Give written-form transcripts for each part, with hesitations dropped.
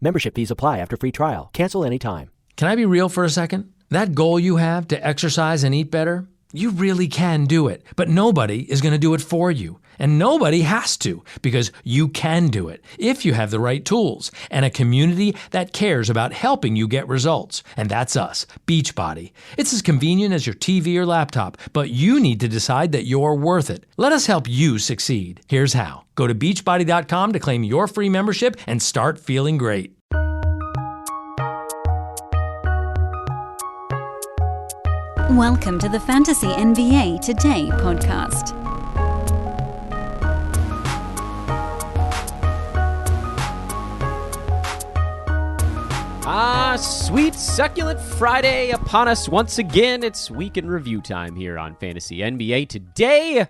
Membership fees apply after free trial. Cancel anytime. Can I be real for a second? That goal you have to exercise and eat better, you really can do it. But nobody is going to do it for you. And nobody has to, because you can do it if you have the right tools and a community that cares about helping you get results. And that's us, Beachbody. It's as convenient as your TV or laptop, but you need to decide that you're worth it. Let us help you succeed. Here's how. Go to beachbody.com to claim your free membership and start feeling great. Welcome to the Fantasy NBA Today podcast. Sweet, succulent Friday upon us once again. It's weekend review time here on Fantasy NBA Today.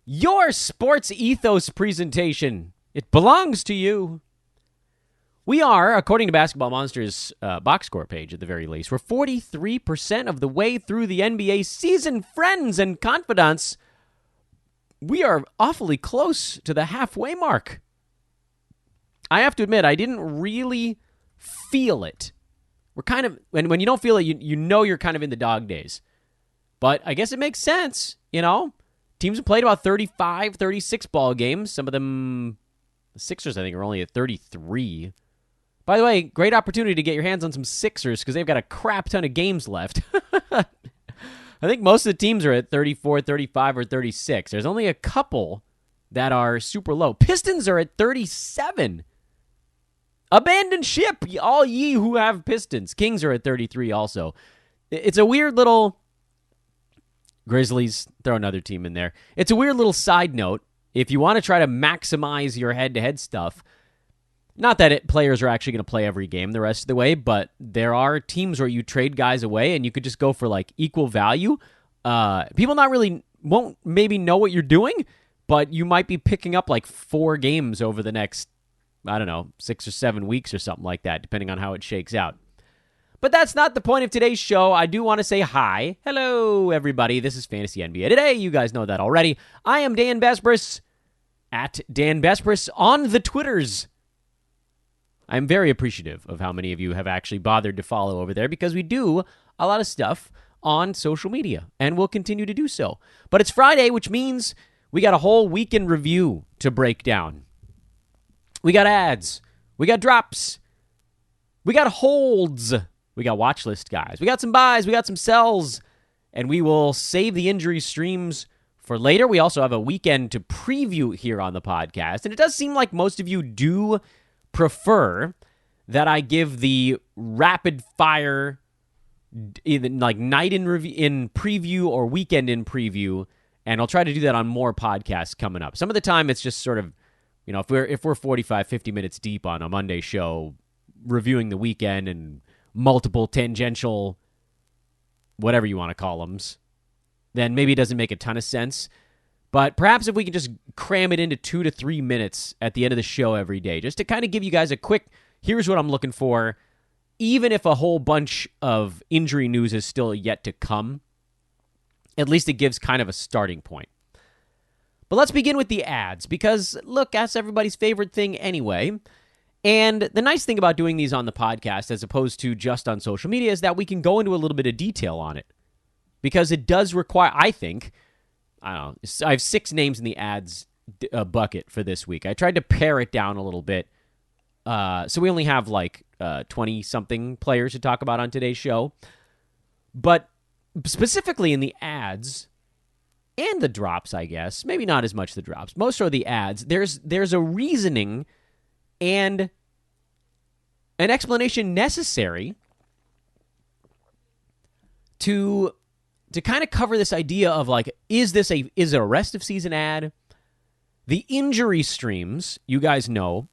Your sports ethos presentation. It belongs to you. We are, according to Basketball Monsters' box score page at the very least, we're 43% of the way through the NBA season. Friends and confidants, we are awfully close to the halfway mark. I have to admit, I didn't really feel it. We're kind of, when you don't feel it, you know you're kind of in the dog days. But I guess it makes sense, you know? Teams have played about 35, 36 ball games. Some of them, the Sixers, I think, are only at 33. By the way, great opportunity to get your hands on some Sixers because they've got a crap ton of games left. I think most of the teams are at 34, 35, or 36. There's only a couple that are super low. Pistons are at 37. Abandon ship, all ye who have Pistons. Kings are at 33 also. It's a weird little... Grizzlies, throw another team in there. It's a weird little side note. If you want to try to maximize your head-to-head stuff, not that players are actually going to play every game the rest of the way, but there are teams where you trade guys away and you could just go for like equal value. People won't maybe know what you're doing, but you might be picking up like 4 games over the next, I don't know, 6 or 7 weeks or something like that, depending on how it shakes out. But that's not the point of today's show. I do want to say hi. Hello, everybody. This is Fantasy NBA Today. You guys know that already. I am Dan Besbris, at Dan Besbris on the Twitters. I'm very appreciative of how many of you have actually bothered to follow over there because we do a lot of stuff on social media, and we'll continue to do so. But it's Friday, which means we got a whole weekend review to break down. We got ads. We got drops. We got holds. We got watch list guys. We got some buys. We got some sells. And we will save the injury streams for later. We also have a weekend to preview here on the podcast. And it does seem like most of you do prefer that I give the rapid fire either like night in preview or weekend in preview. And I'll try to do that on more podcasts coming up. Some of the time it's just sort of, you know, if we're 45, 50 minutes deep on a Monday show, reviewing the weekend and multiple tangential, whatever you want to call them, then maybe it doesn't make a ton of sense. But perhaps if we can just cram it into 2 to 3 minutes at the end of the show every day, just to kind of give you guys a quick, here's what I'm looking for, even if a whole bunch of injury news is still yet to come, at least it gives kind of a starting point. But let's begin with the ads, because, look, that's everybody's favorite thing anyway. And the nice thing about doing these on the podcast as opposed to just on social media is that we can go into a little bit of detail on it. Because it does require, I think, I don't know, I have 6 names in the ads bucket for this week. I tried to pare it down a little bit. So we only have like 20-something players to talk about on today's show. But specifically in the ads and the drops, I guess, maybe not as much the drops, most are the ads, there's a reasoning and an explanation necessary to kind of cover this idea of like, is it a rest of season ad? The injury streams, you guys know,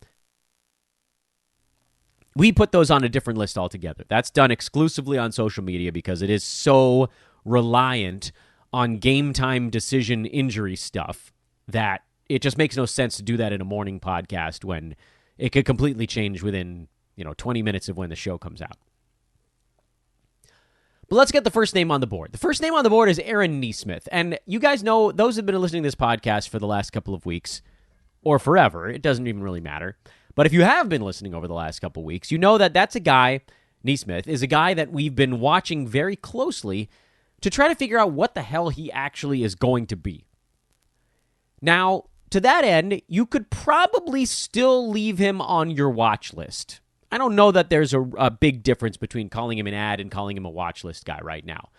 we put those on a different list altogether. That's done exclusively on social media because it is so reliant on game time decision injury stuff that it just makes no sense to do that in a morning podcast when it could completely change within, 20 minutes of when the show comes out. But let's get the first name on the board. The first name on the board is Aaron Nesmith. And you guys know, those who have been listening to this podcast for the last couple of weeks, or forever, it doesn't even really matter. But if you have been listening over the last couple weeks, you know that that's a guy, Nesmith, is a guy that we've been watching very closely to try to figure out what the hell he actually is going to be. Now, to that end, you could probably still leave him on your watch list. I don't know that there's a big difference between calling him an ad and calling him a watch list guy right now.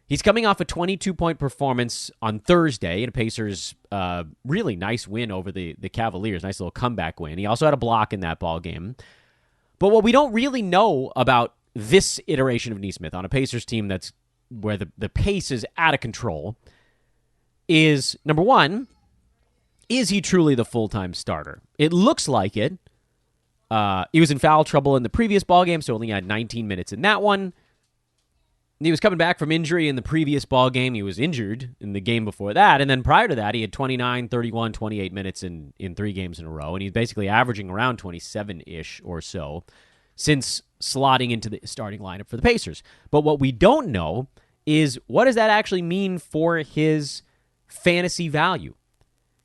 He's coming off a 22-point performance on Thursday in a Pacers' really nice win over the Cavaliers. Nice little comeback win. He also had a block in that ball game. But what we don't really know about this iteration of Nesmith on a Pacers team that's where the pace is out of control is, number one, is he truly the full-time starter? It looks like it. He was in foul trouble in the previous ballgame, so only had 19 minutes in that one. He was coming back from injury in the previous ballgame. He was injured in the game before that. And then prior to that, he had 29, 31, 28 minutes in 3 games in a row. And he's basically averaging around 27-ish or so since slotting into the starting lineup for the Pacers. But what we don't know is what does that actually mean for his fantasy value?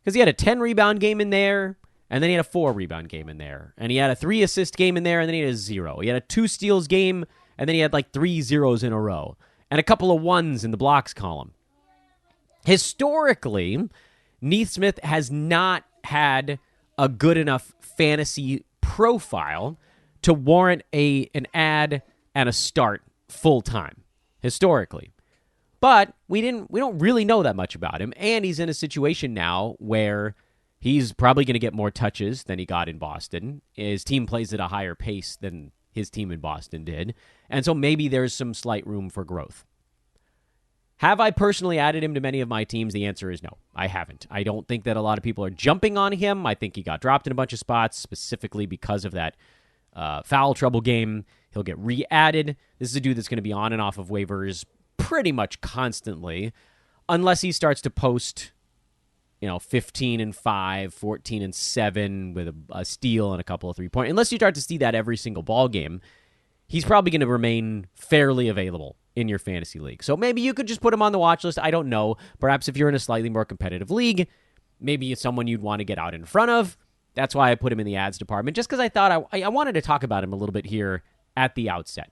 Because he had a 10-rebound game in there, and then he had a 4-rebound game in there. And he had a 3-assist game in there, and then he had a 0. He had a 2-steals game, and then he had like 3 zeros in a row. And a couple of 1s in the blocks column. Historically, Nesmith has not had a good enough fantasy profile to warrant an ad and a start full-time, historically. But we don't really know that much about him, and he's in a situation now where he's probably going to get more touches than he got in Boston. His team plays at a higher pace than his team in Boston did, and so maybe there's some slight room for growth. Have I personally added him to many of my teams? The answer is no, I haven't. I don't think that a lot of people are jumping on him. I think he got dropped in a bunch of spots specifically because of that foul trouble game. He'll get re-added. This is a dude that's going to be on and off of waivers pretty much constantly, unless he starts to post, 15-5, 14-7 with a steal and a couple of 3-point. Unless you start to see that every single ball game, he's probably going to remain fairly available in your fantasy league. So maybe you could just put him on the watch list. I don't know. Perhaps if you're in a slightly more competitive league, maybe it's someone you'd want to get out in front of. That's why I put him in the ads department, just because I thought I wanted to talk about him a little bit here at the outset.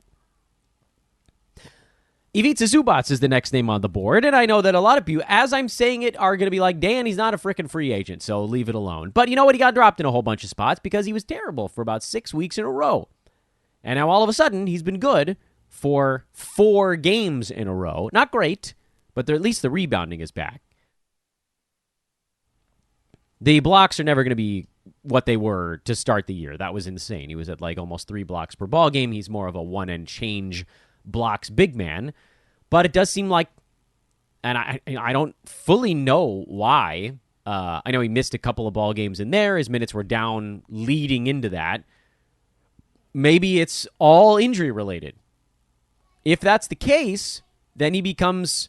Evita Zubots is the next name on the board, and I know that a lot of you, as I'm saying it, are going to be like, Dan, he's not a freaking free agent, so leave it alone. But you know what? He got dropped in a whole bunch of spots because he was terrible for about 6 weeks in a row. And now all of a sudden, he's been good for 4 games in a row. Not great, but at least the rebounding is back. The blocks are never going to be what they were to start the year. That was insane. He was at like almost 3 blocks per ball game. He's more of a one and change blocks big man. But it does seem like, and I don't fully know why. I know he missed a couple of ball games in there. His minutes were down leading into that. Maybe it's all injury related. If that's the case, then he becomes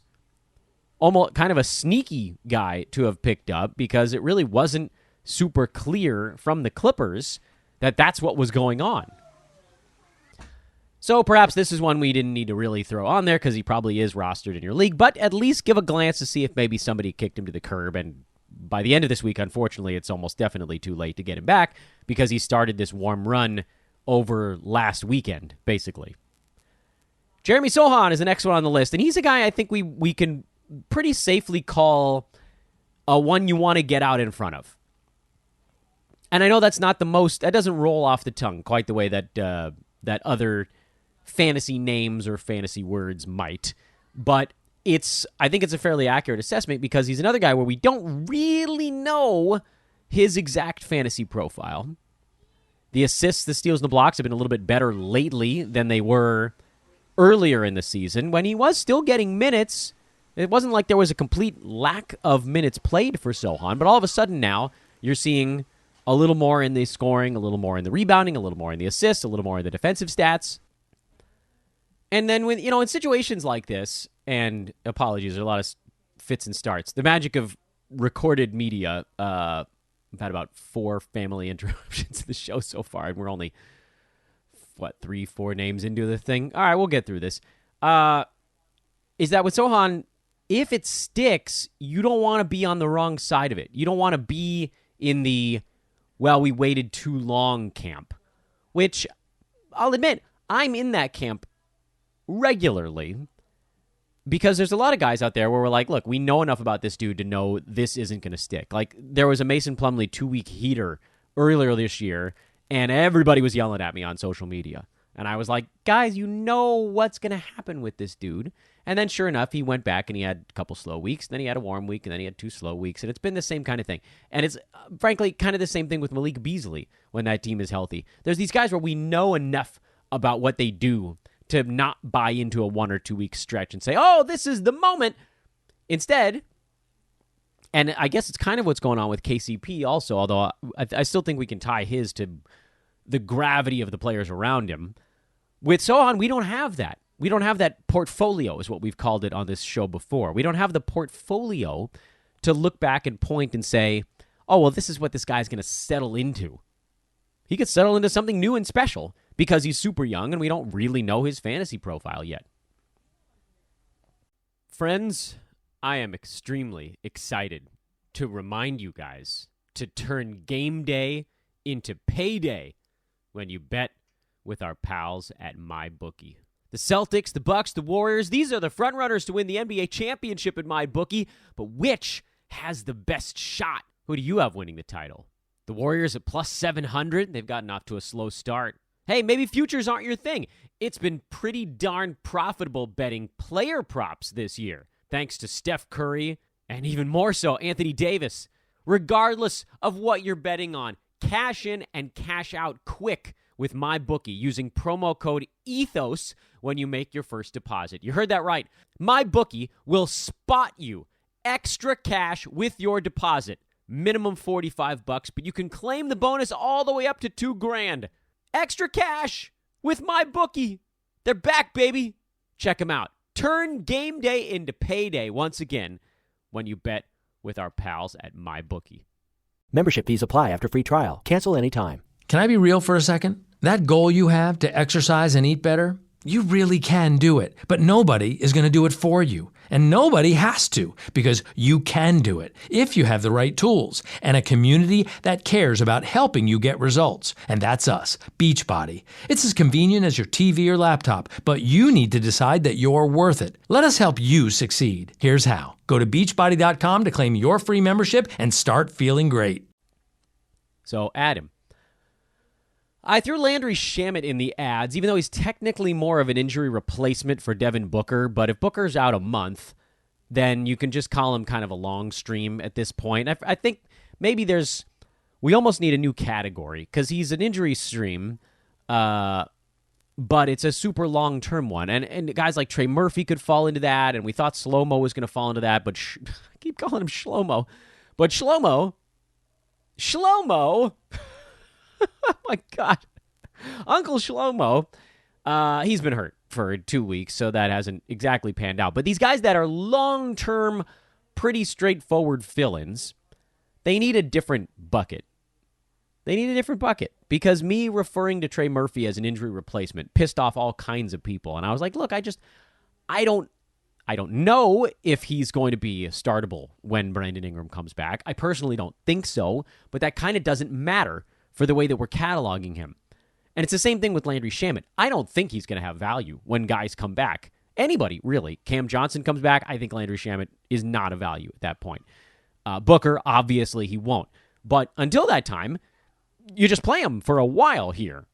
almost kind of a sneaky guy to have picked up, because it really wasn't super clear from the Clippers that that's what was going on. So perhaps this is one we didn't need to really throw on there because he probably is rostered in your league, but at least give a glance to see if maybe somebody kicked him to the curb. And by the end of this week, unfortunately, it's almost definitely too late to get him back because he started this warm run over last weekend, basically. Jeremy Sohan is the next one on the list, and he's a guy I think we can pretty safely call a one you want to get out in front of. And I know that's not the most, that doesn't roll off the tongue quite the way that that other fantasy names or fantasy words might, but I think it's a fairly accurate assessment because he's another guy where we don't really know his exact fantasy profile. The assists, the steals, and the blocks have been a little bit better lately than they were earlier in the season when he was still getting minutes. It wasn't like there was a complete lack of minutes played for Sohan, but all of a sudden now you're seeing a little more in the scoring, a little more in the rebounding, a little more in the assists, a little more in the defensive stats. And then when, in situations like this, and apologies, there are a lot of fits and starts. The magic of recorded media, I've had about 4 family interruptions to the show so far, and we're only, 3-4 names into the thing? All right, we'll get through this. Is that with Sohan, if it sticks, you don't want to be on the wrong side of it. You don't want to be in the well, we waited too long camp, which I'll admit, I'm in that camp regularly because there's a lot of guys out there where we're like, look, we know enough about this dude to know this isn't going to stick. Like, there was a Mason Plumlee 2-week heater earlier this year, and everybody was yelling at me on social media. And I was like, guys, you know what's going to happen with this dude. And then sure enough, he went back and he had a couple slow weeks. Then he had a warm week, and then he had 2 slow weeks. And it's been the same kind of thing. And it's, frankly, kind of the same thing with Malik Beasley when that team is healthy. There's these guys where we know enough about what they do to not buy into a 1 or 2 week stretch and say, oh, this is the moment. Instead, and I guess it's kind of what's going on with KCP also, although I still think we can tie his to the gravity of the players around him. With Sohan, we don't have that. We don't have that portfolio, is what we've called it on this show before. We don't have the portfolio to look back and point and say, oh, well, this is what this guy's going to settle into. He could settle into something new and special because he's super young and we don't really know his fantasy profile yet. Friends, I am extremely excited to remind you guys to turn game day into payday when you bet with our pals at MyBookie. The Celtics, the Bucks, the Warriors, these are the frontrunners to win the NBA championship at MyBookie, but which has the best shot? Who do you have winning the title? The Warriors at plus 700, they've gotten off to a slow start. Hey, maybe futures aren't your thing. It's been pretty darn profitable betting player props this year, thanks to Steph Curry and even more so Anthony Davis. Regardless of what you're betting on, cash in and cash out quick with MyBookie using promo code ETHOS when you make your first deposit. You heard that right. MyBookie will spot you extra cash with your deposit. Minimum $45, but you can claim the bonus all the way up to $2,000. Extra cash with MyBookie. They're back, baby. Check them out. Turn game day into payday once again when you bet with our pals at MyBookie. Membership fees apply after free trial. Cancel anytime. Can I be real for a second? That goal you have to exercise and eat better, you really can do it, but nobody is going to do it for you. And nobody has to, because you can do it if you have the right tools and a community that cares about helping you get results. And that's us, Beachbody. It's as convenient as your TV or laptop, but you need to decide that you're worth it. Let us help you succeed. Here's how. Go to beachbody.com to claim your free membership and start feeling great. So, Adam, I threw Landry Shamet in the ads, even though he's technically more of an injury replacement for Devin Booker. But if Booker's out a month, then you can just call him kind of a long stream at this point. I think maybe we almost need a new category because he's an injury stream, but it's a super long-term one. And guys like Trey Murphy could fall into that, and we thought Shlomo was going to fall into that, but I keep calling him Shlomo. But Shlomo, oh my God. Uncle Shlomo, he's been hurt for 2 weeks, so that hasn't exactly panned out. But these guys that are long-term, pretty straightforward fill-ins, they need a different bucket. Because me referring to Trey Murphy as an injury replacement pissed off all kinds of people. And I was like, look, I don't know if he's going to be startable when Brandon Ingram comes back. I personally don't think so, but that kind of doesn't matter for the way that we're cataloging him. And it's the same thing with Landry Shamet. I don't think he's going to have value when guys come back. Anybody, really. Cam Johnson comes back, I think Landry Shamet is not a value at that point. Booker, obviously he won't. But until that time, you just play him for a while here.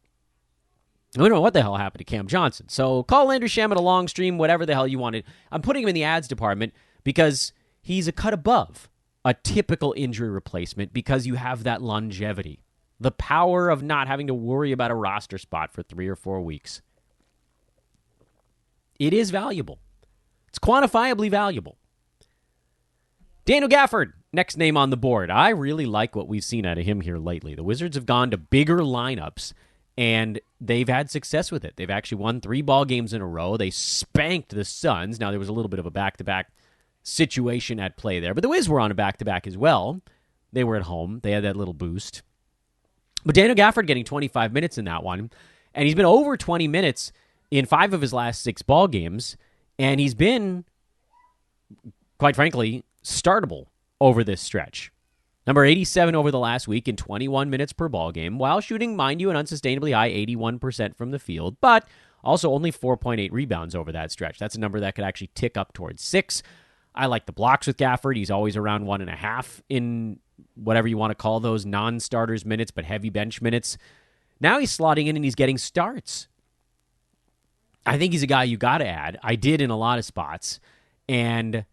I don't know what the hell happened to Cam Johnson. So call Landry Shamet a long stream, whatever the hell you wanted. I'm putting him in the ads department because he's a cut above a typical injury replacement because you have that longevity. The power of not having to worry about a roster spot for 3 or 4 weeks. It is valuable. It's quantifiably valuable. Daniel Gafford, next name on the board. I really like what we've seen out of him here lately. The Wizards have gone to bigger lineups, and they've had success with it. They've actually won 3 ball games in a row. They spanked the Suns. Now, there was a little bit of a back-to-back situation at play there, but the Wiz were on a back-to-back as well. They were at home. They had that little boost. But Daniel Gafford getting 25 minutes in that one, and he's been over 20 minutes in 5 of his last 6 ball games, and he's been, quite frankly, startable over this stretch. Number 87 over the last week in 21 minutes per ball game, while shooting, mind you, an unsustainably high 81% from the field, but also only 4.8 rebounds over that stretch. That's a number that could actually tick up towards 6. I like the blocks with Gafford. He's always around 1.5 in whatever you want to call those non-starters minutes, but heavy bench minutes. Now he's slotting in and he's getting starts. I think he's a guy you got to add. I did in a lot of spots. And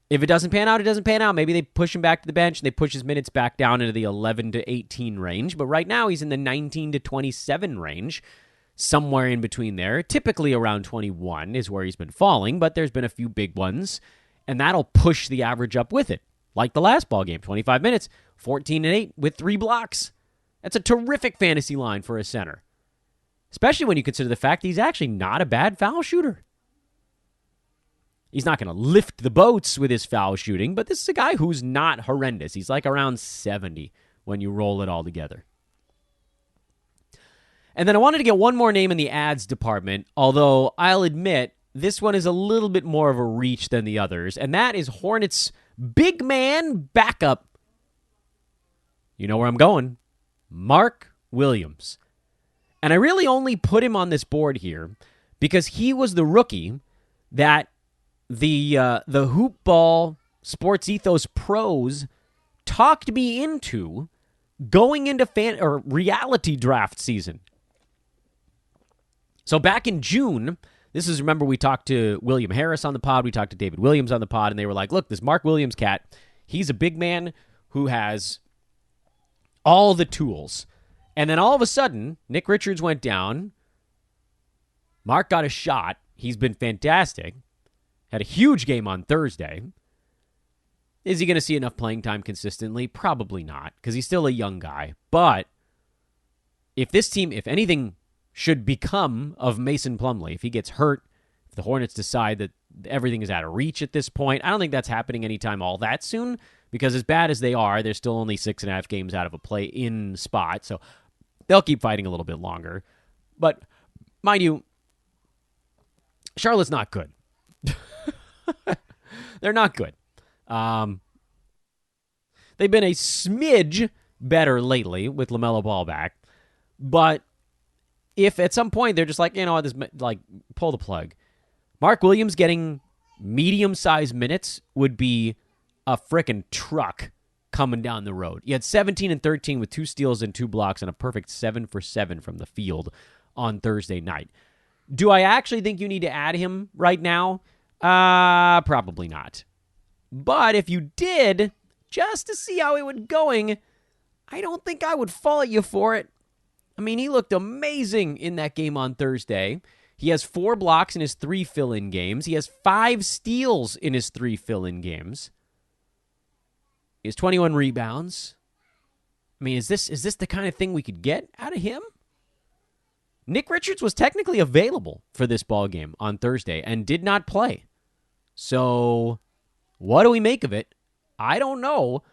if it doesn't pan out, it doesn't pan out. Maybe they push him back to the bench and they push his minutes back down into the 11 to 18 range. But right now he's in the 19 to 27 range, somewhere in between there. Typically around 21 is where he's been falling, but there's been a few big ones. And that'll push the average up with it. Like the last ball game, 25 minutes, 14 and 8 with 3 blocks. That's a terrific fantasy line for a center. Especially when you consider the fact that he's actually not a bad foul shooter. He's not going to lift the boats with his foul shooting, but this is a guy who's not horrendous. He's like around 70 when you roll it all together. And then I wanted to get one more name in the ads department, although I'll admit this one is a little bit more of a reach than the others, and that is Hornets' big man backup. You know where I'm going. Mark Williams. And I really only put him on this board here because he was the rookie that the Hoop Ball Sports Ethos pros talked me into going into reality draft season. So back in June, remember we talked to William Harris on the pod, we talked to David Williams on the pod, and they were like, look, this Mark Williams cat, he's a big man who has all the tools. And then all of a sudden, Nick Richards went down. Mark got a shot. He's been fantastic. Had a huge game on Thursday. Is he going to see enough playing time consistently? Probably not, because he's still a young guy. But if this team, if anything, should become of Mason Plumlee, if he gets hurt, if the Hornets decide that everything is out of reach at this point, I don't think that's happening anytime all that soon, because as bad as they are, they're still only 6.5 games out of a play-in spot, so they'll keep fighting a little bit longer. But, mind you, Charlotte's not good. They're not good. They've been a smidge better lately with LaMelo Ball back, but if at some point they're just like, pull the plug, Mark Williams getting medium-sized minutes would be a frickin' truck coming down the road. He had 17 and 13 with 2 steals and 2 blocks and a perfect 7 for 7 from the field on Thursday night. Do I actually think you need to add him right now? Probably not. But if you did, just to see how it was going, I don't think I would fault you for it. I mean, he looked amazing in that game on Thursday. He has 4 blocks in his 3 fill-in games. He has 5 steals in his 3 fill-in games. He has 21 rebounds. I mean, is this the kind of thing we could get out of him? Nick Richards was technically available for this ball game on Thursday and did not play. So, what do we make of it? I don't know.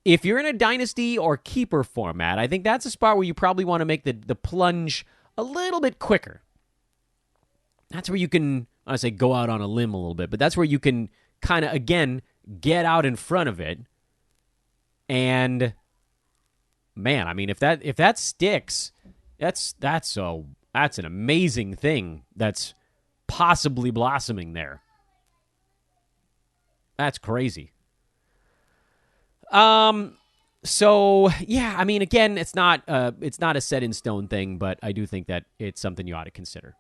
If you're in a dynasty or keeper format, I think that's a spot where you probably want to make the plunge a little bit quicker. That's where you can, I say go out on a limb a little bit, but that's where you can kind of, again, get out in front of it. And, man, I mean, if that sticks, that's an amazing thing that's possibly blossoming there. That's crazy. So yeah, I mean, again, it's not a set in stone thing, but I do think that it's something you ought to consider.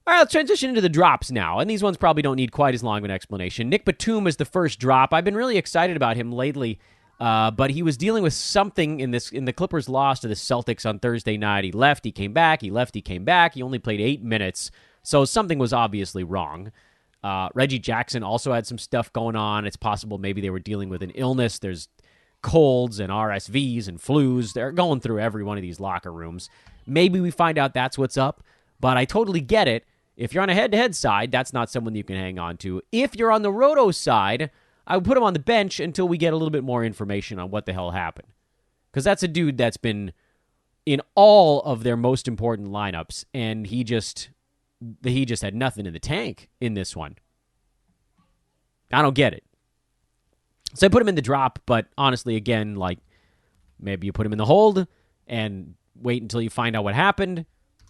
All right, let's transition into the drops now, and these ones probably don't need quite as long of an explanation. Nick Batum is the first drop. I've been really excited about him lately, but he was dealing with something in the Clippers' loss to the Celtics on Thursday night. He left, he came back, he left, he came back. He only played 8 minutes, so something was obviously wrong. Reggie Jackson also had some stuff going on. It's possible maybe they were dealing with an illness. There's colds and RSVs and flus. They're going through every one of these locker rooms. Maybe we find out that's what's up, but I totally get it. If you're on a head-to-head side, that's not someone you can hang on to. If you're on the roto side, I would put him on the bench until we get a little bit more information on what the hell happened. Because that's a dude that's been in all of their most important lineups, and he just had nothing in the tank in this one. I don't get it. So I put him in the drop, but honestly, again, like, maybe you put him in the hold and wait until you find out what happened.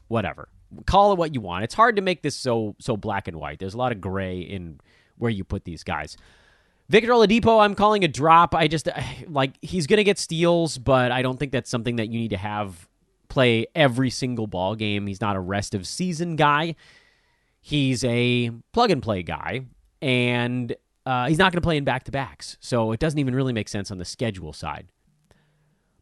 Whatever. Call it what you want. It's hard to make this so black and white. There's a lot of gray in where you put these guys. Victor Oladipo, I'm calling a drop. He's going to get steals, but I don't think that's something that you need to have play every single ball game. He's not a rest of season guy. He's a plug-and-play guy, and he's not going to play in back-to-backs, so it doesn't even really make sense on the schedule side.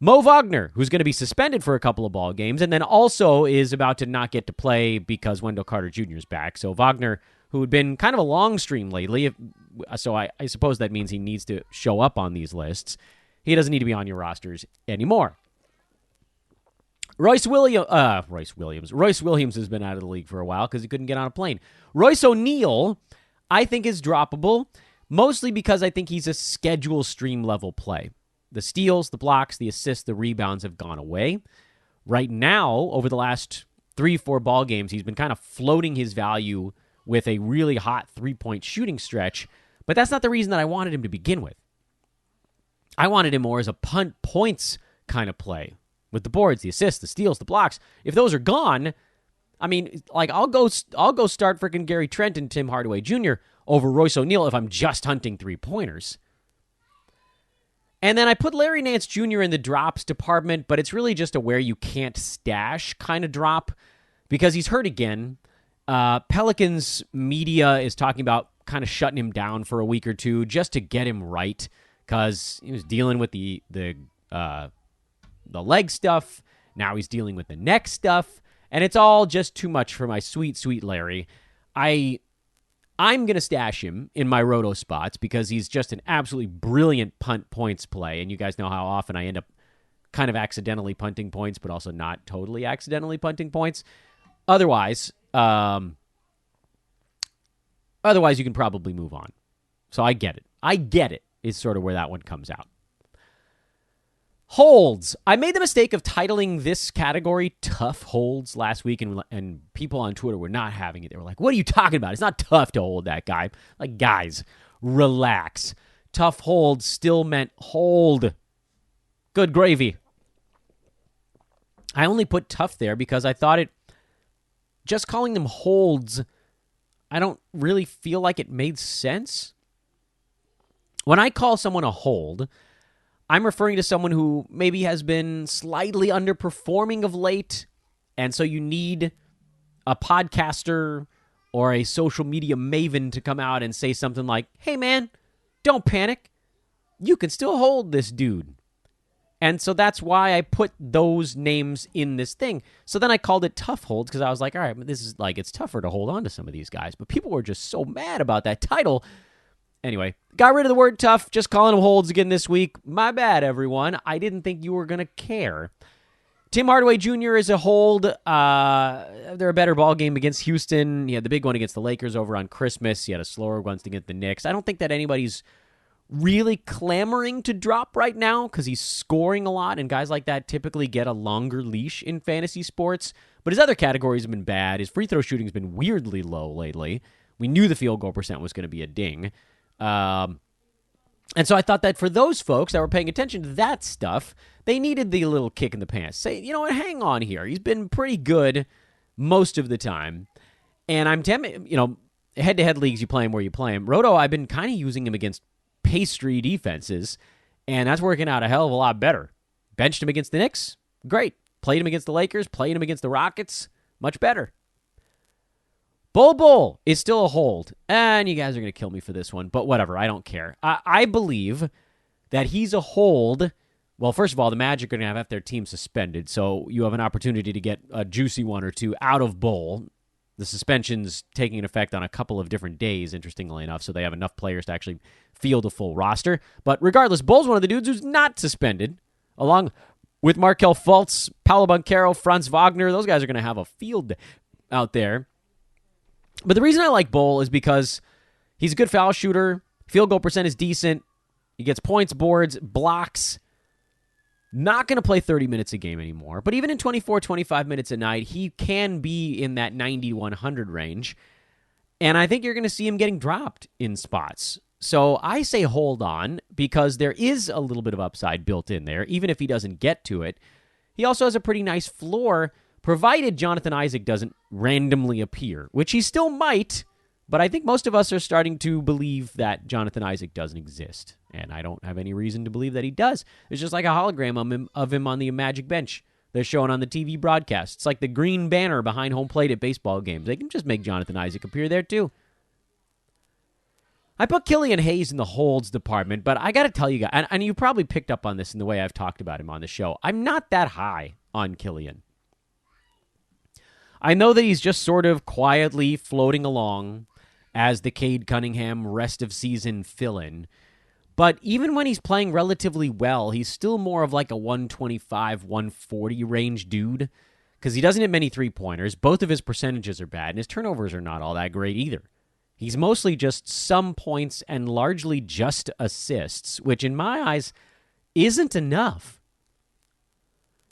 Mo Wagner, who's going to be suspended for a couple of ball games, and then also is about to not get to play because Wendell Carter Jr. is back. So Wagner, who had been kind of a long stream lately, so I suppose that means he needs to show up on these lists. He doesn't need to be on your rosters anymore. Royce Williams has been out of the league for a while because he couldn't get on a plane. Royce O'Neal, I think, is droppable, mostly because I think he's a schedule stream level play. The steals, the blocks, the assists, the rebounds have gone away. Right now, over the last 3-4 ball games, he's been kind of floating his value with a really hot three-point shooting stretch, but that's not the reason that I wanted him to begin with. I wanted him more as a punt points kind of play. With the boards, the assists, the steals, the blocks. If those are gone, I mean, like, I'll go start freaking Gary Trent and Tim Hardaway Jr. over Royce O'Neal if I'm just hunting three-pointers. And then I put Larry Nance Jr. in the drops department, but it's really just a where you can't stash kind of drop because he's hurt again. Pelicans media is talking about kind of shutting him down for a week or two just to get him right because he was dealing with the leg stuff. Now he's dealing with the neck stuff. And it's all just too much for my sweet, sweet Larry. I'm going to stash him in my roto spots because he's just an absolutely brilliant punt points play. And you guys know how often I end up kind of accidentally punting points, but also not totally accidentally punting points. Otherwise, you can probably move on. So I get it is sort of where that one comes out. Holds. I made the mistake of titling this category Tough Holds last week, and people on Twitter were not having it. They were like, what are you talking about? It's not tough to hold that guy. Like, guys, relax. Tough Holds still meant hold. Good gravy. I only put tough there because I thought just calling them holds, I don't really feel like it made sense. When I call someone a hold, I'm referring to someone who maybe has been slightly underperforming of late, and so you need a podcaster or a social media maven to come out and say something like, hey, man, don't panic. You can still hold this dude. And so that's why I put those names in this thing. So then I called it Tough Holds because I was like, all right, this is like, it's tougher to hold on to some of these guys. But people were just so mad about that title. Anyway, got rid of the word tough, just calling them holds again this week. My bad, everyone. I didn't think you were going to care. Tim Hardaway Jr. is a hold. They're a better ball game against Houston. He had the big one against the Lakers over on Christmas. He had a slower one against the Knicks. I don't think that anybody's really clamoring to drop right now because he's scoring a lot, and guys like that typically get a longer leash in fantasy sports. But his other categories have been bad. His free throw shooting has been weirdly low lately. We knew the field goal percent was going to be a ding. And so I thought that for those folks that were paying attention to that stuff, they needed the little kick in the pants. Say, you know what, hang on here. He's been pretty good most of the time. And I'm tempted, head-to-head leagues, you play him where you play him. Roto, I've been kind of using him against pastry defenses, and that's working out a hell of a lot better. Benched him against the Knicks? Great. Played him against the Lakers? Played him against the Rockets? Much better. Bull is still a hold. And you guys are going to kill me for this one, but whatever. I don't care. I believe that he's a hold. Well, first of all, the Magic are going to have their team suspended, so you have an opportunity to get a juicy one or two out of Bull. The suspension's taking effect on a couple of different days, interestingly enough, so they have enough players to actually field a full roster. But regardless, Bull's one of the dudes who's not suspended, along with Markelle Fultz, Paolo Banchero, Franz Wagner. Those guys are going to have a field out there. But the reason I like Bull is because he's a good foul shooter. Field goal percent is decent. He gets points, boards, blocks. Not going to play 30 minutes a game anymore. But even in 24, 25 minutes a night, he can be in that 90-100 range. And I think you're going to see him getting dropped in spots. So I say hold on because there is a little bit of upside built in there, even if he doesn't get to it. He also has a pretty nice floor, provided Jonathan Isaac doesn't randomly appear, which he still might, but I think most of us are starting to believe that Jonathan Isaac doesn't exist, and I don't have any reason to believe that he does. There's just like a hologram of him on the Magic bench they're showing on the TV broadcast. It's like the green banner behind home plate at baseball games. They can just make Jonathan Isaac appear there, too. I put Killian Hayes in the holds department, but I got to tell you guys, and you probably picked up on this in the way I've talked about him on the show, I'm not that high on Killian. I know that he's just sort of quietly floating along as the Cade Cunningham rest of season fill-in, but even when he's playing relatively well, he's still more of like a 125, 140 range dude, because he doesn't hit many three-pointers, both of his percentages are bad, and his turnovers are not all that great either. He's mostly just some points and largely just assists, which in my eyes isn't enough.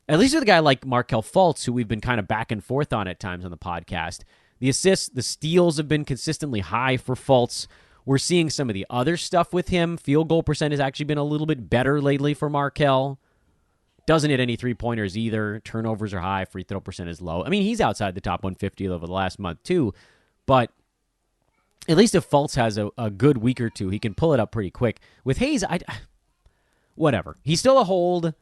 At least with a guy like Markelle Fultz, who we've been kind of back and forth on at times on the podcast. The assists, the steals have been consistently high for Fultz. We're seeing some of the other stuff with him. Field goal percent has actually been a little bit better lately for Markelle. Doesn't hit any three-pointers either. Turnovers are high. Free throw percent is low. I mean, he's outside the top 150 over the last month too, but at least if Fultz has a good week or two, he can pull it up pretty quick. With Hayes, whatever. He's still a hold.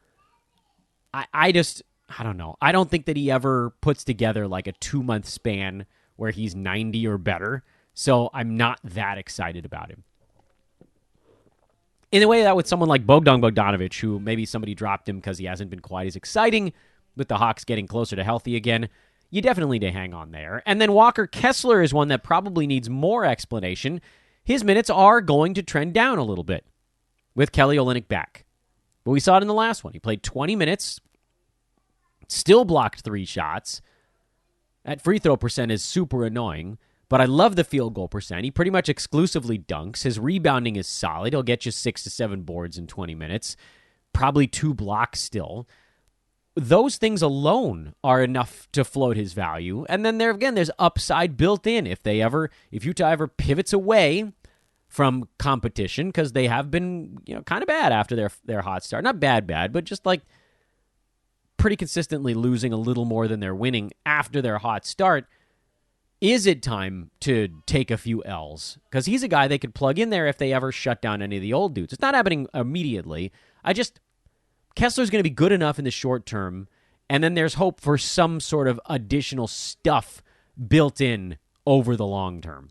I don't know. I don't think that he ever puts together like a 2-month span where he's 90 or better. So I'm not that excited about him. In a way that with someone like Bogdan Bogdanovic, who maybe somebody dropped him because he hasn't been quite as exciting, with the Hawks getting closer to healthy again, you definitely need to hang on there. And then Walker Kessler is one that probably needs more explanation. His minutes are going to trend down a little bit with Kelly Olynyk back. But we saw it in the last one. He played 20 minutes, still blocked 3 shots. That free throw percent is super annoying, but I love the field goal percent. He pretty much exclusively dunks. His rebounding is solid. He'll get you 6 to 7 boards in 20 minutes. Probably 2 blocks still. Those things alone are enough to float his value. And then there's upside built in if Utah ever pivots away from competition, because they have been, kind of bad after their hot start. Not bad, but just like pretty consistently losing a little more than they're winning after their hot start. Is it time to take a few L's? Because he's a guy they could plug in there if they ever shut down any of the old dudes. It's not happening immediately. Kessler's going to be good enough in the short term, and then there's hope for some sort of additional stuff built in over the long term.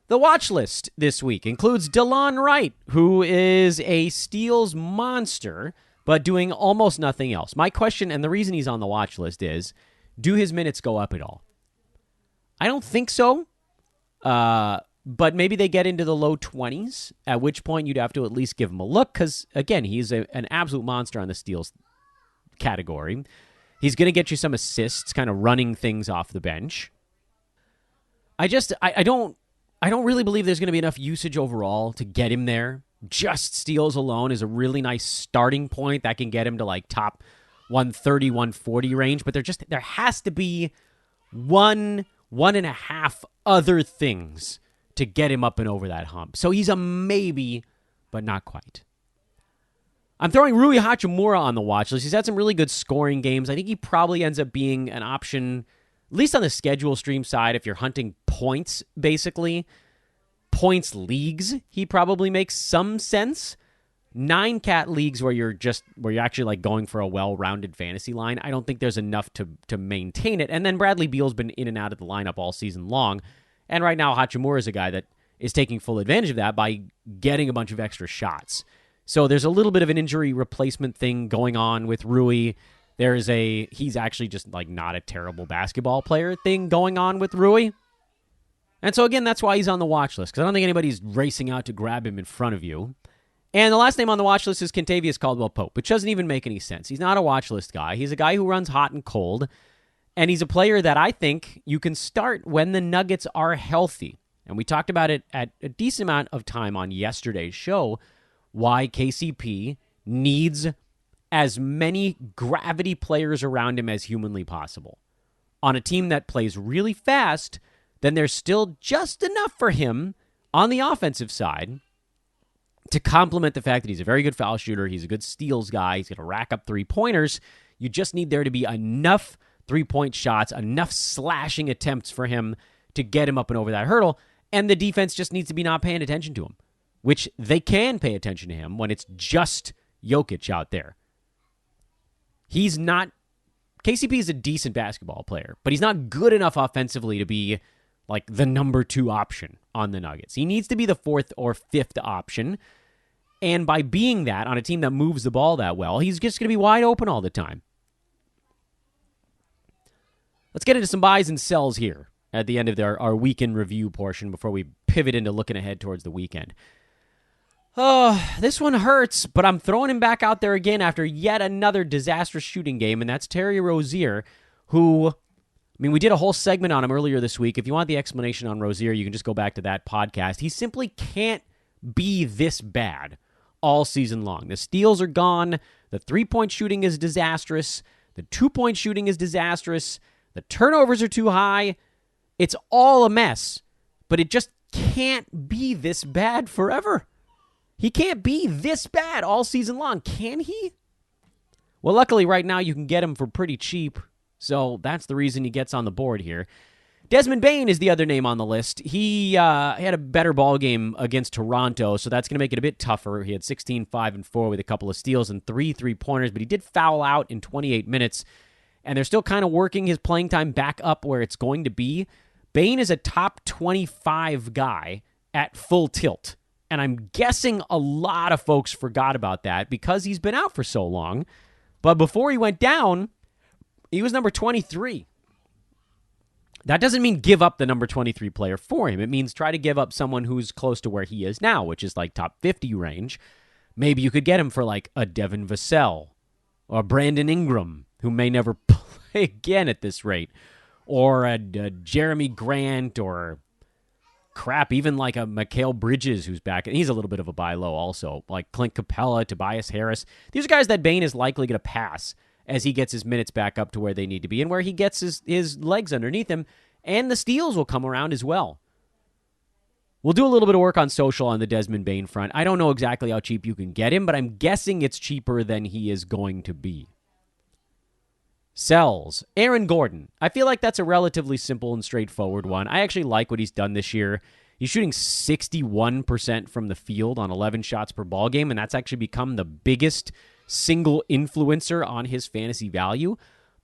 The watch list this week includes DeLon Wright, who is a steals monster, but doing almost nothing else. My question, and the reason he's on the watch list, is, do his minutes go up at all? I don't think so. But maybe they get into the low 20s, at which point you'd have to at least give him a look, because, again, he's an absolute monster on the steals category. He's going to get you some assists, kind of running things off the bench. I don't really believe there's going to be enough usage overall to get him there. Just steals alone is a really nice starting point that can get him to like top 130, 140 range, but there has to be one and a half other things to get him up and over that hump. So he's a maybe, but not quite. I'm throwing Rui Hachimura on the watch list. He's had some really good scoring games. I think he probably ends up being an option, at least on the schedule stream side, if you're hunting points, basically. Points leagues, he probably makes some sense. 9-cat leagues where you're actually like going for a well-rounded fantasy line, I don't think there's enough to maintain it. And then Bradley Beal's been in and out of the lineup all season long. And right now, Hachimura is a guy that is taking full advantage of that by getting a bunch of extra shots. So there's a little bit of an injury replacement thing going on with Rui. He's actually just like not a terrible basketball player thing going on with Rui. And so again, that's why he's on the watch list, because I don't think anybody's racing out to grab him in front of you. And the last name on the watch list is Kentavious Caldwell-Pope, which doesn't even make any sense. He's not a watch list guy. He's a guy who runs hot and cold. And he's a player that I think you can start when the Nuggets are healthy. And we talked about it at a decent amount of time on yesterday's show, why KCP needs as many gravity players around him as humanly possible. On a team that plays really fast, then there's still just enough for him on the offensive side to complement the fact that he's a very good foul shooter. He's a good steals guy. He's going to rack up three-pointers. You just need there to be enough three-point shots, enough slashing attempts for him to get him up and over that hurdle, and the defense just needs to be not paying attention to him, which they can pay attention to him when it's just Jokic out there. He's not... KCP is a decent basketball player, but he's not good enough offensively to be like the number 2 option on the Nuggets. He needs to be the 4th or 5th option, and by being that on a team that moves the ball that well, he's just going to be wide open all the time. Let's get into some buys and sells here at the end of our weekend review portion before we pivot into looking ahead towards the weekend. Oh, this one hurts, but I'm throwing him back out there again after yet another disastrous shooting game, and that's Terry Rozier, who, we did a whole segment on him earlier this week. If you want the explanation on Rozier, you can just go back to that podcast. He simply can't be this bad all season long. The steals are gone. The three-point shooting is disastrous. The two-point shooting is disastrous. The turnovers are too high. It's all a mess, but it just can't be this bad forever. He can't be this bad all season long, can he? Well, luckily right now you can get him for pretty cheap, so that's the reason he gets on the board here. Desmond Bane is the other name on the list. He had a better ball game against Toronto, so that's going to make it a bit tougher. He had 16, 5, and 4 with a couple of steals and 3 3-pointers, but he did foul out in 28 minutes, and they're still kind of working his playing time back up where it's going to be. Bane is a top 25 guy at full tilt, and I'm guessing a lot of folks forgot about that because he's been out for so long. But before he went down, he was number 23. That doesn't mean give up the number 23 player for him. It means try to give up someone who's close to where he is now, which is like top 50 range. Maybe you could get him for like a Devin Vassell or Brandon Ingram, who may never play again at this rate, or a Jeremy Grant, or even like a Mikal Bridges who's back. And he's a little bit of a buy low also, like Clint Capella, Tobias Harris. These are guys that Bane is likely going to pass as he gets his minutes back up to where they need to be and where he gets his legs underneath him, and the steals will come around as well. We'll do a little bit of work on social on the Desmond Bane front. I don't know exactly how cheap you can get him, but I'm guessing it's cheaper than he is going to be. Sells. Aaron Gordon. I feel like that's a relatively simple and straightforward one. I actually like what he's done this year. He's shooting 61% from the field on 11 shots per ball game, and that's actually become the biggest single influencer on his fantasy value.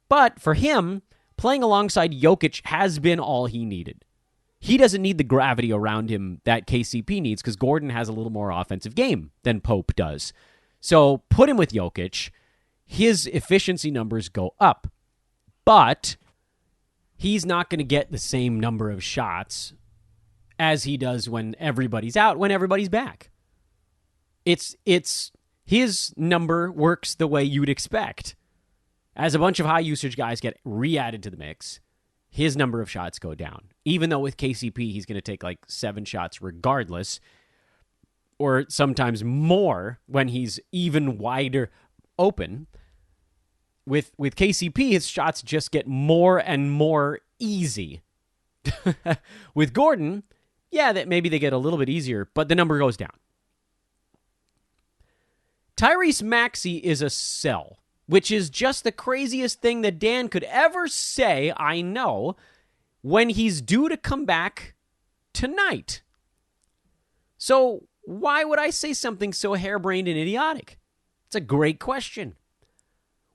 But for him, playing alongside Jokic has been all he needed. He doesn't need the gravity around him that KCP needs because Gordon has a little more offensive game than Pope does. So put him with Jokic, his efficiency numbers go up. But he's not going to get the same number of shots as he does when everybody's out, when everybody's back. It's his number works the way you'd expect. As a bunch of high-usage guys get re-added to the mix, his number of shots go down. Even though with KCP, he's going to take like 7 shots regardless, or sometimes more when he's even wider open. With KCP, his shots just get more and more easy. With Gordon, yeah, that maybe they get a little bit easier, but the number goes down. Tyrese Maxey is a sell, which is just the craziest thing that Dan could ever say, I know, when he's due to come back tonight. So why would I say something so harebrained and idiotic? It's a great question.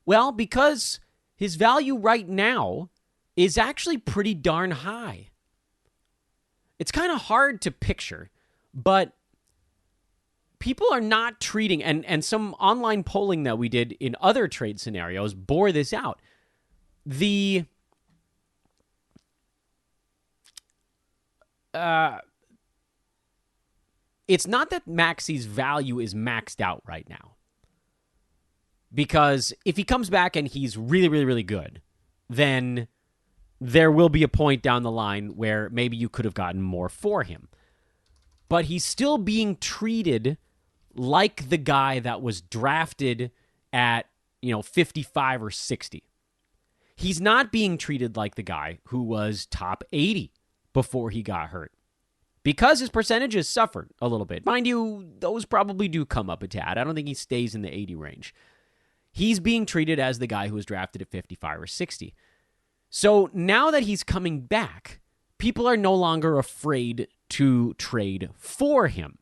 Well, because his value right now is actually pretty darn high. It's kind of hard to picture, but people are not treating, and some online polling that we did in other trade scenarios bore this out. It's not that Maxey's value is maxed out right now. Because if he comes back and he's really, really, really good, then there will be a point down the line where maybe you could have gotten more for him. But he's still being treated like the guy that was drafted at, 55 or 60. He's not being treated like the guy who was top 80 before he got hurt. Because his percentages suffered a little bit. Mind you, those probably do come up a tad. I don't think he stays in the 80 range. He's being treated as the guy who was drafted at 55 or 60. So now that he's coming back, people are no longer afraid to trade for him.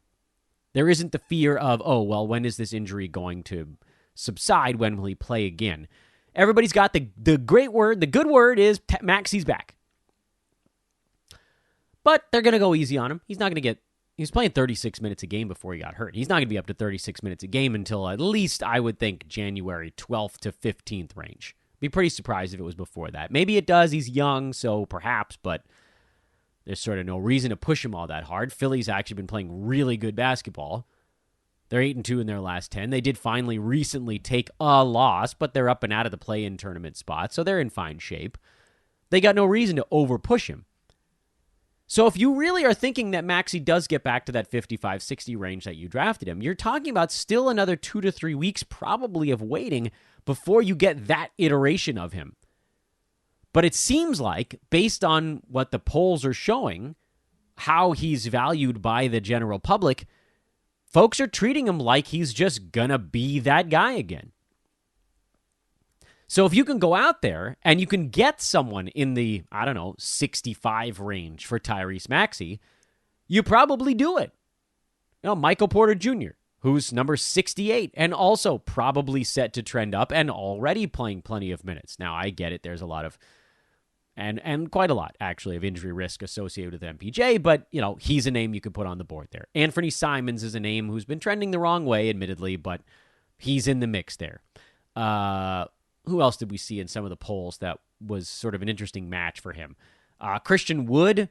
There isn't the fear of, oh, well, when is this injury going to subside? When will he play again? Everybody's got the great word. The good word is Maxey's back. But they're going to go easy on him. He's not going to get... He was playing 36 minutes a game before he got hurt. He's not going to be up to 36 minutes a game until at least, I would think, January 12th to 15th range. Be pretty surprised if it was before that. Maybe it does. He's young, so perhaps, but there's sort of no reason to push him all that hard. Philly's actually been playing really good basketball. They're 8-2 in their last 10. They did finally recently take a loss, but they're up and out of the play-in tournament spot, so they're in fine shape. They got no reason to over-push him. So if you really are thinking that Maxey does get back to that 55-60 range that you drafted him, you're talking about still another 2 to 3 weeks probably of waiting before you get that iteration of him. But it seems like, based on what the polls are showing, how he's valued by the general public, folks are treating him like he's just gonna be that guy again. So if you can go out there and you can get someone in the, 65 range for Tyrese Maxey, you probably do it. Michael Porter Jr., who's number 68 and also probably set to trend up and already playing plenty of minutes. Now, I get it. There's a lot of, and quite a lot, actually, of injury risk associated with MPJ, but, he's a name you could put on the board there. Anthony Simons is a name who's been trending the wrong way, admittedly, but he's in the mix there. Who else did we see in some of the polls that was sort of an interesting match for him? Christian Wood,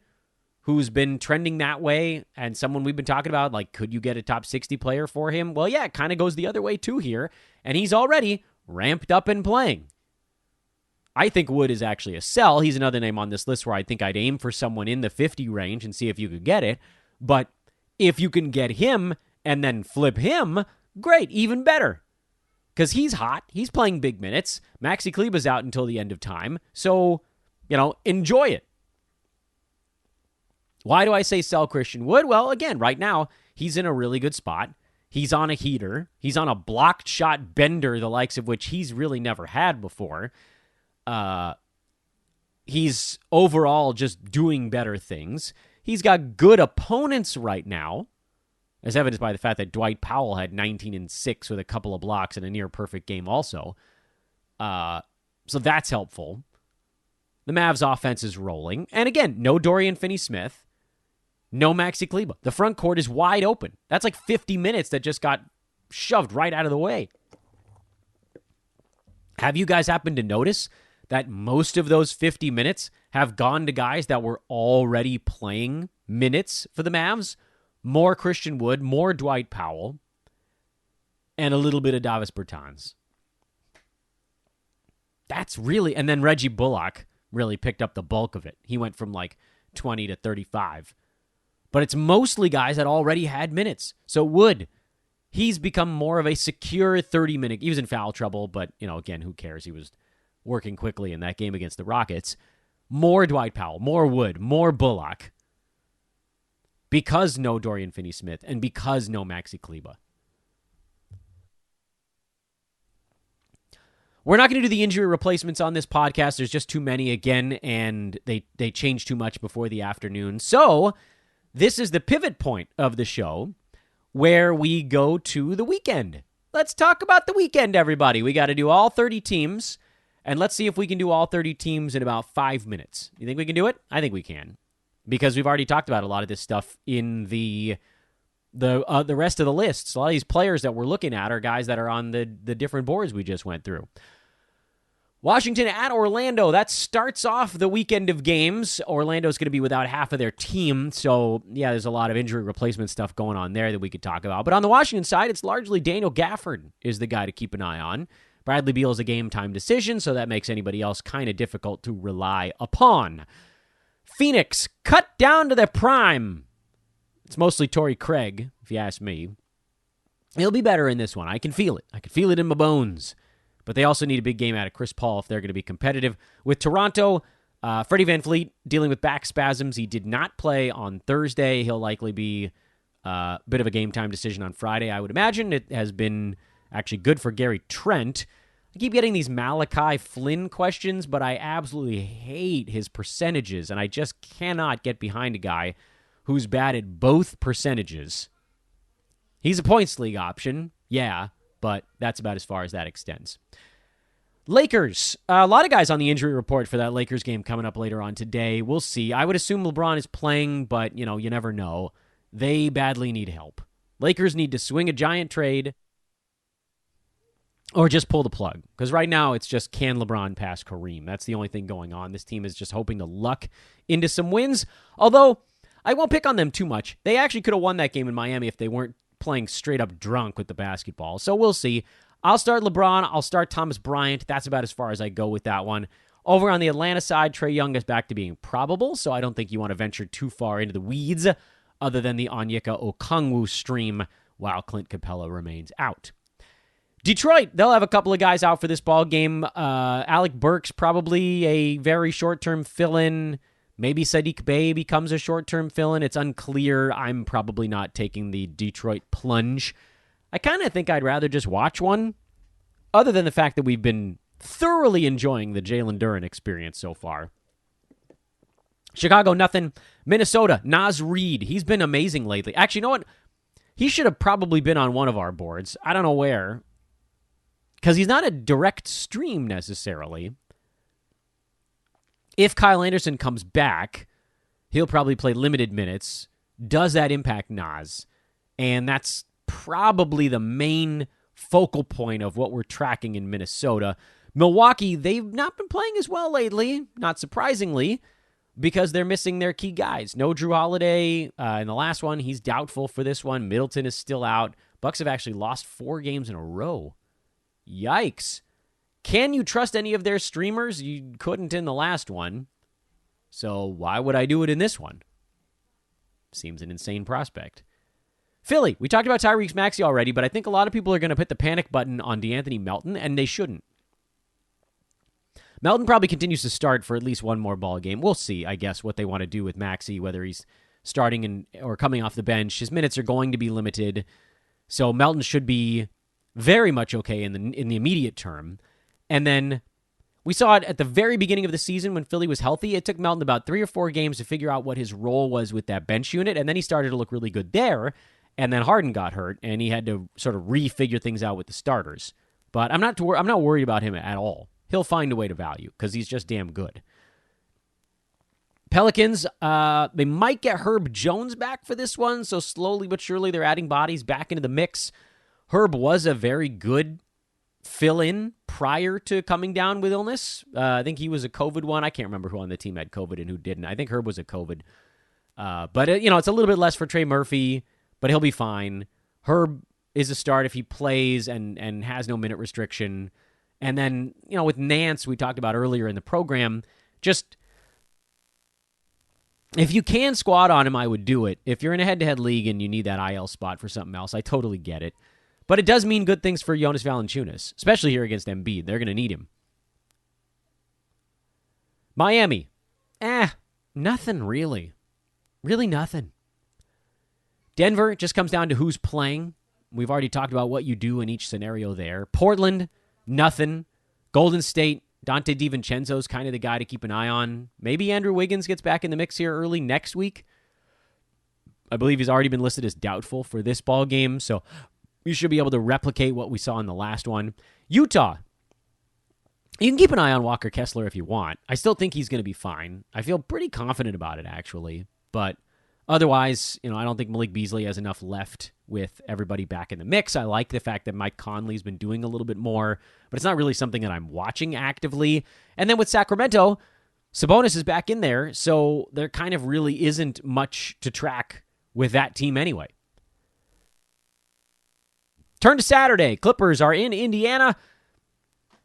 who's been trending that way, and someone we've been talking about, like, could you get a top 60 player for him? Well, yeah, it kind of goes the other way, too, here, and he's already ramped up and playing. I think Wood is actually a sell. He's another name on this list where I think I'd aim for someone in the 50 range and see if you could get it, but if you can get him and then flip him, great, even better. Because he's hot. He's playing big minutes. Maxi Kleber's out until the end of time. So, enjoy it. Why do I say sell Christian Wood? Well, again, right now, he's in a really good spot. He's on a heater. He's on a blocked shot bender, the likes of which he's really never had before. He's overall just doing better things. He's got good opponents right now, as evidenced by the fact that Dwight Powell had 19 and 6 with a couple of blocks and a near-perfect game also. So that's helpful. The Mavs' offense is rolling. And again, no Dorian Finney-Smith, no Maxi Kleber. The front court is wide open. That's like 50 minutes that just got shoved right out of the way. Have you guys happened to notice that most of those 50 minutes have gone to guys that were already playing minutes for the Mavs? More Christian Wood, more Dwight Powell, and a little bit of Davis Bertans. That's really... And then Reggie Bullock really picked up the bulk of it. He went from like 20 to 35. But it's mostly guys that already had minutes. So Wood, he's become more of a secure 30-minute... He was in foul trouble, but, again, who cares? He was working quickly in that game against the Rockets. More Dwight Powell, more Wood, more Bullock. Because no Dorian Finney-Smith and because no Maxi Kleber. We're not going to do the injury replacements on this podcast. There's just too many again, and they change too much before the afternoon. So this is the pivot point of the show where we go to the weekend. Let's talk about the weekend, everybody. We got to do all 30 teams, and let's see if we can do all 30 teams in about 5 minutes. You think we can do it? I think we can. Because we've already talked about a lot of this stuff in the rest of the lists. A lot of these players that we're looking at are guys that are on the different boards we just went through. Washington at Orlando. That starts off the weekend of games. Orlando's going to be without half of their team. So, yeah, there's a lot of injury replacement stuff going on there that we could talk about. But on the Washington side, it's largely Daniel Gafford is the guy to keep an eye on. Bradley Beal is a game-time decision, so that makes anybody else kind of difficult to rely upon. Phoenix, cut down to their prime. It's mostly Torrey Craig, if you ask me. He'll be better in this one. I can feel it. I can feel it in my bones. But they also need a big game out of Chris Paul if they're going to be competitive. With Toronto, Freddie VanVleet dealing with back spasms. He did not play on Thursday. He'll likely be a bit of a game time decision on Friday, I would imagine. It has been actually good for Gary Trent. I keep getting these Malachi Flynn questions, but I absolutely hate his percentages, and I just cannot get behind a guy who's bad at both percentages. He's a points league option, yeah, but that's about as far as that extends. Lakers. A lot of guys on the injury report for that Lakers game coming up later on today. We'll see. I would assume LeBron is playing, but, you never know. They badly need help. Lakers need to swing a giant trade or just pull the plug. Because right now, it's just, can LeBron pass Kareem? That's the only thing going on. This team is just hoping to luck into some wins. Although, I won't pick on them too much. They actually could have won that game in Miami if they weren't playing straight up drunk with the basketball. So we'll see. I'll start LeBron. I'll start Thomas Bryant. That's about as far as I go with that one. Over on the Atlanta side, Trae Young is back to being probable, so I don't think you want to venture too far into the weeds other than the Onyeka Okongwu stream while Clint Capella remains out. Detroit, they'll have a couple of guys out for this ball game. Alec Burks, probably a very short-term fill-in. Maybe Sadiq Bey becomes a short-term fill-in. It's unclear. I'm probably not taking the Detroit plunge. I kind of think I'd rather just watch one, other than the fact that we've been thoroughly enjoying the Jalen Duren experience so far. Chicago, nothing. Minnesota, Naz Reid. He's been amazing lately. Actually, you know what? He should have probably been on one of our boards. I don't know where, because he's not a direct stream necessarily. If Kyle Anderson comes back, he'll probably play limited minutes. Does that impact Naz? And that's probably the main focal point of what we're tracking in Minnesota. Milwaukee, they've not been playing as well lately, not surprisingly, because they're missing their key guys. No Drew Holiday in the last one. He's doubtful for this one. Middleton is still out. Bucks have actually lost 4 games in a row. Yikes. Can you trust any of their streamers? You couldn't in the last one. So why would I do it in this one? Seems an insane prospect. Philly, we talked about Tyrese Maxey already, but I think a lot of people are going to hit the panic button on DeAnthony Melton, and they shouldn't. Melton probably continues to start for at least one more ball game. We'll see, I guess, what they want to do with Maxey, whether he's starting or coming off the bench. His minutes are going to be limited, so Melton should be very much okay in the immediate term. And then we saw it at the very beginning of the season when Philly was healthy. It took Melton about 3 or 4 games to figure out what his role was with that bench unit, and then he started to look really good there. And then Harden got hurt, and he had to sort of refigure things out with the starters. But I'm not worried about him at all. He'll find a way to value because he's just damn good. Pelicans, they might get Herb Jones back for this one, so slowly but surely they're adding bodies back into the mix. Herb was a very good fill-in prior to coming down with illness. I think he was a COVID one. I can't remember who on the team had COVID and who didn't. I think Herb was a COVID. But it's a little bit less for Trey Murphy, but he'll be fine. Herb is a start if he plays and has no minute restriction. And then, with Nance, we talked about earlier in the program, just if you can squat on him, I would do it. If you're in a head-to-head league and you need that IL spot for something else, I totally get it. But it does mean good things for Jonas Valanciunas, especially here against Embiid. They're going to need him. Miami. Nothing really. Really nothing. Denver just comes down to who's playing. We've already talked about what you do in each scenario there. Portland, nothing. Golden State, Dante Divincenzo is kind of the guy to keep an eye on. Maybe Andrew Wiggins gets back in the mix here early next week. I believe he's already been listed as doubtful for this ball game, so you should be able to replicate what we saw in the last one. Utah. You can keep an eye on Walker Kessler if you want. I still think he's going to be fine. I feel pretty confident about it, actually. But otherwise, I don't think Malik Beasley has enough left with everybody back in the mix. I like the fact that Mike Conley's been doing a little bit more, but it's not really something that I'm watching actively. And then with Sacramento, Sabonis is back in there, so there kind of really isn't much to track with that team anyway. Turn to Saturday. Clippers are in Indiana.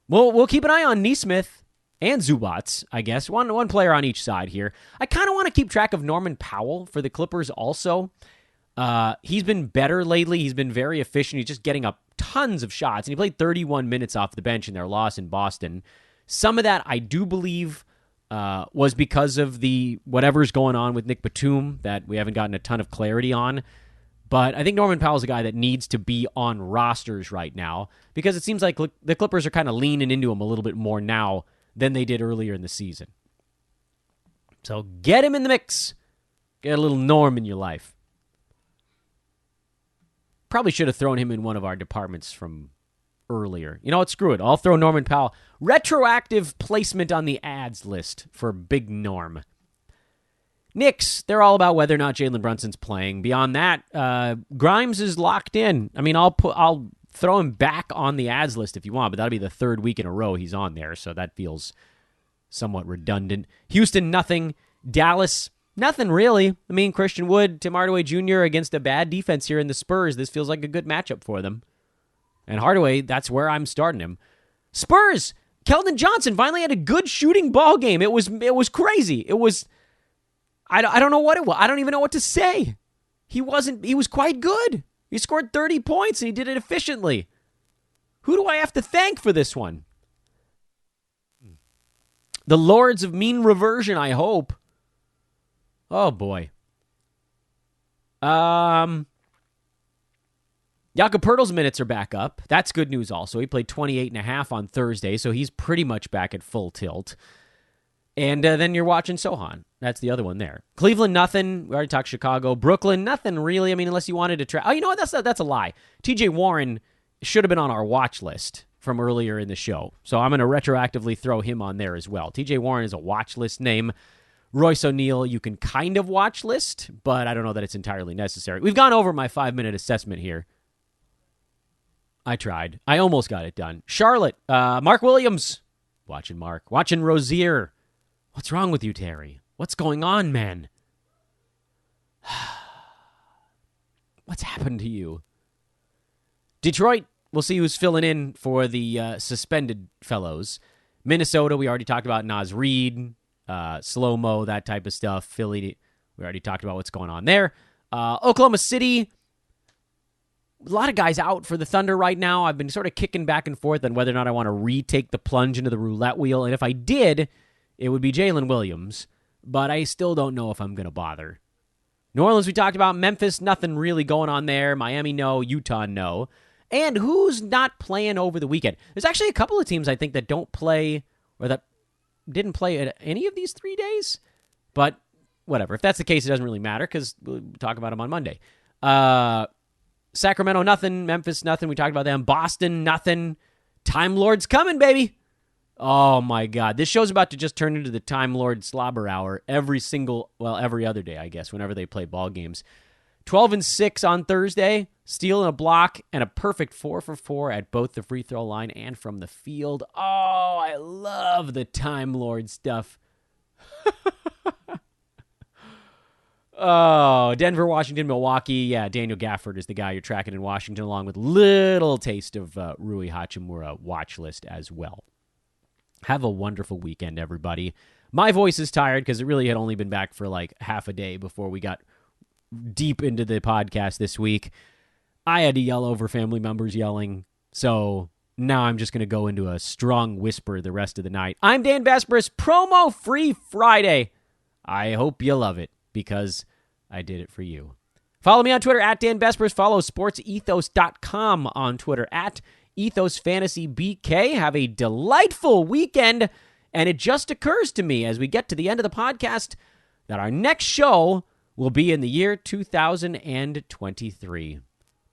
We'll keep an eye on Nesmith and Zubots, I guess. One player on each side here. I kind of want to keep track of Norman Powell for the Clippers also. He's been better lately. He's been very efficient. He's just getting up tons of shots. And he played 31 minutes off the bench in their loss in Boston. Some of that I do believe was because of the whatever's going on with Nick Batum that we haven't gotten a ton of clarity on. But I think Norman Powell's a guy that needs to be on rosters right now because it seems like the Clippers are kind of leaning into him a little bit more now than they did earlier in the season. So get him in the mix. Get a little Norm in your life. Probably should have thrown him in one of our departments from earlier. You know what? Screw it. I'll throw Norman Powell. Retroactive placement on the ads list for Big Norm. Knicks, they're all about whether or not Jalen Brunson's playing. Beyond that, Grimes is locked in. I mean, I'll throw him back on the ads list if you want, but that'll be the third week in a row he's on there, so that feels somewhat redundant. Houston, nothing. Dallas, nothing really. I mean, Christian Wood, Tim Hardaway Jr. against a bad defense here in the Spurs. This feels like a good matchup for them. And Hardaway, that's where I'm starting him. Spurs, Keldon Johnson finally had a good shooting ball game. It was crazy. It was... I don't know what it was. I don't even know what to say. He was quite good. He scored 30 points and he did it efficiently. Who do I have to thank for this one? The Lords of Mean Reversion, I hope. Oh, boy. Jakob Poeltl's minutes are back up. That's good news also. He played 28.5 on Thursday, so he's pretty much back at full tilt. And then you're watching Sohan. That's the other one there. Cleveland, nothing. We already talked Chicago. Brooklyn, nothing really. I mean, unless you wanted to try. Oh, you know what? That's a lie. TJ Warren should have been on our watch list from earlier in the show. So I'm going to retroactively throw him on there as well. TJ Warren is a watch list name. Royce O'Neal, you can kind of watch list, but I don't know that it's entirely necessary. We've gone over my 5-minute assessment here. I tried. I almost got it done. Charlotte, Mark Williams. Watching Mark. Watching Rozier. What's wrong with you, Terry? What's going on, man? What's happened to you? Detroit, we'll see who's filling in for the suspended fellows. Minnesota, we already talked about Naz Reid, slow-mo, that type of stuff. Philly, we already talked about what's going on there. Oklahoma City, a lot of guys out for the Thunder right now. I've been sort of kicking back and forth on whether or not I want to retake the plunge into the roulette wheel. And if I did, it would be Jalen Williams. But I still don't know if I'm going to bother. New Orleans, we talked about. Memphis, nothing really going on there. Miami, no. Utah, no. And who's not playing over the weekend? There's actually a couple of teams, I think, that don't play or that didn't play at any of these 3 days. But whatever. If that's the case, it doesn't really matter because we'll talk about them on Monday. Sacramento, nothing. Memphis, nothing. We talked about them. Boston, nothing. Time Lord's coming, baby. Oh, my God. This show's about to just turn into the Time Lord Slobber Hour every other day, I guess, whenever they play ball games. 12-6 on Thursday, stealing a block, and a perfect 4 for 4 at both the free throw line and from the field. Oh, I love the Time Lord stuff. Oh, Denver, Washington, Milwaukee. Yeah, Daniel Gafford is the guy you're tracking in Washington, along with little taste of Rui Hachimura watch list as well. Have a wonderful weekend, everybody. My voice is tired because it really had only been back for like half a day before we got deep into the podcast this week. I had to yell over family members yelling, so now I'm just going to go into a strong whisper the rest of the night. I'm Dan Vesperis, promo-free Friday. I hope you love it because I did it for you. Follow me on Twitter at Dan Vesperis. Follow sportsethos.com on Twitter at EthosFantasyBK. Have a delightful weekend. And it just occurs to me as we get to the end of the podcast that our next show will be in the year 2023.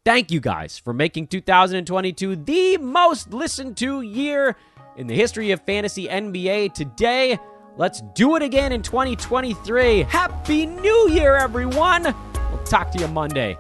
Thank you guys for making 2022 the most listened to year in the history of fantasy NBA. Today, let's do it again in 2023. Happy New Year, everyone. We'll talk to you Monday.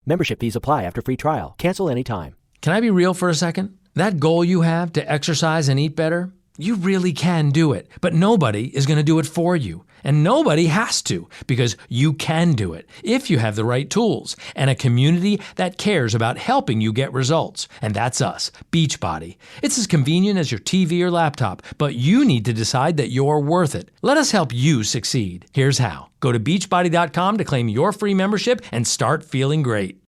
Membership fees apply after free trial. Cancel anytime. Can I be real for a second? That goal you have to exercise and eat better, You really can do it, but nobody is going to do it for you. And nobody has to, because you can do it if you have the right tools and a community that cares about helping you get results. And that's us, Beachbody. It's as convenient as your TV or laptop, but you need to decide that you're worth it. Let us help you succeed. Here's how. Go to beachbody.com to claim your free membership and start feeling great.